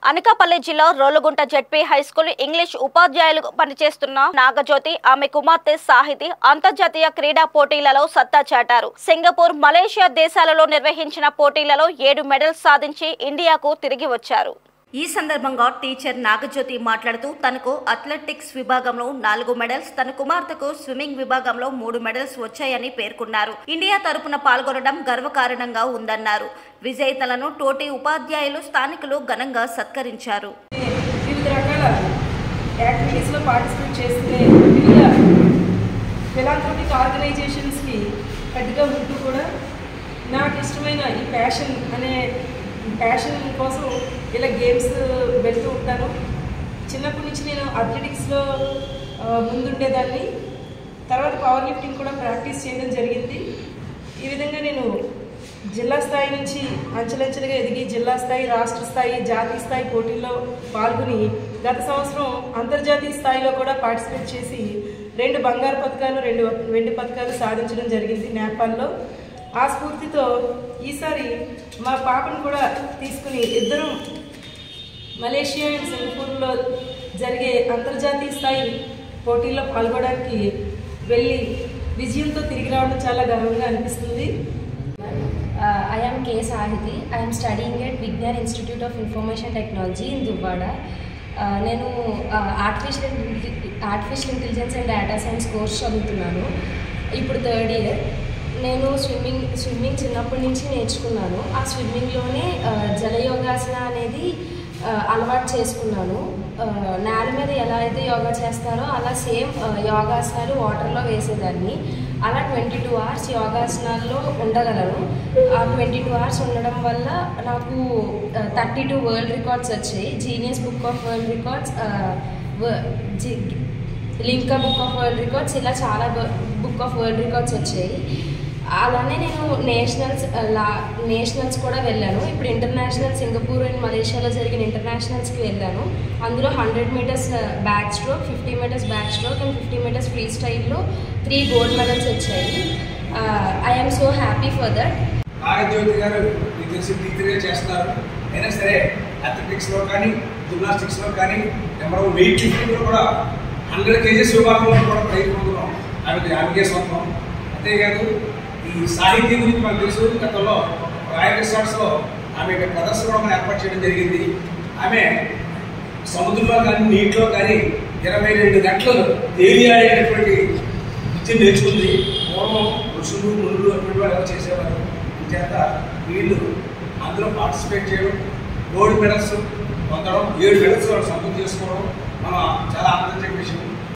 అనకాపల్లి జిల్లా Rolugunta ZP high school English ఉపాధ్యాయులుగా పనిచేస్తున్న నాగజ్యోతి ఆమె కుమార్తె సాహితి అంతర్జాతీయ క్రీడా పోటీలలో సత్తా చాటారు. సింగపూర్, మలేషియా దేశాలలో నిర్వహించిన పోటీలలో 7 మెడల్స్ సాధించి ఇండియాకు తిరిగి వచ్చారు. ఈ సందర్భంగా టీచర్ నాగజ్యోతి మాట్లాడుతూ తనకు అథ్లెటిక్స్ విభాగంలో 4 మెడల్స్, తన కుమార్తెకు స్విమ్మింగ్ విభాగంలో 3 మెడల్స్ వచ్చాయని పేర్కొన్నారు. ఇండియా తరపున పాల్గొనడం గర్వకారణంగా ఉందన్నారు. విజేతలను తోటి ఉపాధ్యాయులు, స్థానికులు ఘనంగా సత్కరించారు. వివిధ రకాల యాక్టివిటీస్లో పార్టిసిపేట్ చేస్తే వివిధ ఫిలాంథ్రోపిక్ ఆర్గనైజేషన్స్కి హెడ్గా ఉంటూ కూడా నాకు ఇష్టమైన ఈ ప్యాషన్ కోసం ఇలా గేమ్స్ వెళ్తూ ఉంటాను. చిన్నప్పటి నుంచి నేను అథ్లెటిక్స్లో ముందుండేదాన్ని. తర్వాత పవర్ లిఫ్టింగ్ కూడా ప్రాక్టీస్ చేయడం జరిగింది. ఈ విధంగా నేను జిల్లా స్థాయి నుంచి అంచెలంచెలుగా ఎదిగి జిల్లా స్థాయి, రాష్ట్ర స్థాయి, జాతీయ స్థాయి పోటీల్లో పాల్గొని గత సంవత్సరం అంతర్జాతీయ స్థాయిలో కూడా పార్టిసిపేట్ చేసి 2 బంగారు పథకాలు, 2 వెండి పథకాలు సాధించడం జరిగింది నేపాల్లో. ఆ స్ఫూర్తితో ఈసారి మా పాపను కూడా తీసుకుని ఇద్దరం మలేషియా అండ్ సింగపూర్లో జరిగే అంతర్జాతీయ స్థాయి పోటీల్లో పాల్గొనడానికి వెళ్ళి విజయంతో తిరిగి రావడం చాలా గర్వంగా అనిపిస్తుంది. I am K. Sahiti. I am studying at Vigyan Institute of Information Technology in Duvada. నేను artificial intelligence and data science course చదువుతున్నాను. ఇప్పుడు 3rd ఇయర్. నేను స్విమ్మింగ్ చిన్నప్పటి నుంచి నేర్చుకున్నాను. ఆ స్విమ్మింగ్లోనే జలయోగాసన అనేది అలవాటు చేసుకున్నాను. నేల మీద ఎలా అయితే యోగా చేస్తారో అలా సేమ్ యోగాసనాలు వాటర్లో వేసేదాన్ని. అలా 22 hours యోగాసనాల్లో ఉండగలను. ఆ 22 hours ఉండడం వల్ల నాకు 32 వరల్డ్ రికార్డ్స్ వచ్చాయి. Genius book of world records, Limca book of world records, ఇలా చాలా బుక్ ఆఫ్ వరల్డ్ రికార్డ్స్ వచ్చాయి. అలానే నేను నేషనల్స్ కూడా వెళ్ళాను. ఇప్పుడు ఇంటర్నేషనల్ సింగపూర్ అండ్ మలేషియాలో జరిగిన ఇంటర్నేషనల్స్కి వెళ్ళాను. అందులో 100 meters back stroke, 50 meters back stroke and 50 meters free స్టైల్లో 3 గోల్డ్ మెడల్స్ వచ్చాయి. I'm so happy for that. Nagajyothi గారు మీకు తెలిసి టీచర్గా చేస్తున్నారు. అయినా సరే అథ్లెటిక్స్లో కానీ, జిమ్నాస్టిక్స్లో కానీ, వెయిట్ లిఫ్టింగ్లో కూడా 100 kgs విభాగంలో కూడా ప్రైజ్ పొందుతున్నాం. ఆమెకే సొంతం. అంతేకాదు ఈ సాహిత్యం గురించి మనకు తెలుసు. గతంలో రాయల్ రిసార్ట్స్లో ఆమె ప్రదర్శన కూడా మనం ఏర్పాటు చేయడం జరిగింది. ఆమె సముద్రంలో కానీ, నీటిలో కానీ 22 గంటలు తేలియాడేటటువంటి విద్యను నేర్చుకుంది. పూర్వం ఋషులు, మునులు అటువంటి వాళ్ళు ఎవరు చేసేవారు. చేత వీళ్ళు అందులో పార్టిసిపేట్ చేయడం, గోల్డ్ మెడల్స్ పొందడం, 7 మెడల్స్ వాళ్ళు సొంతం చేసుకోవడం మన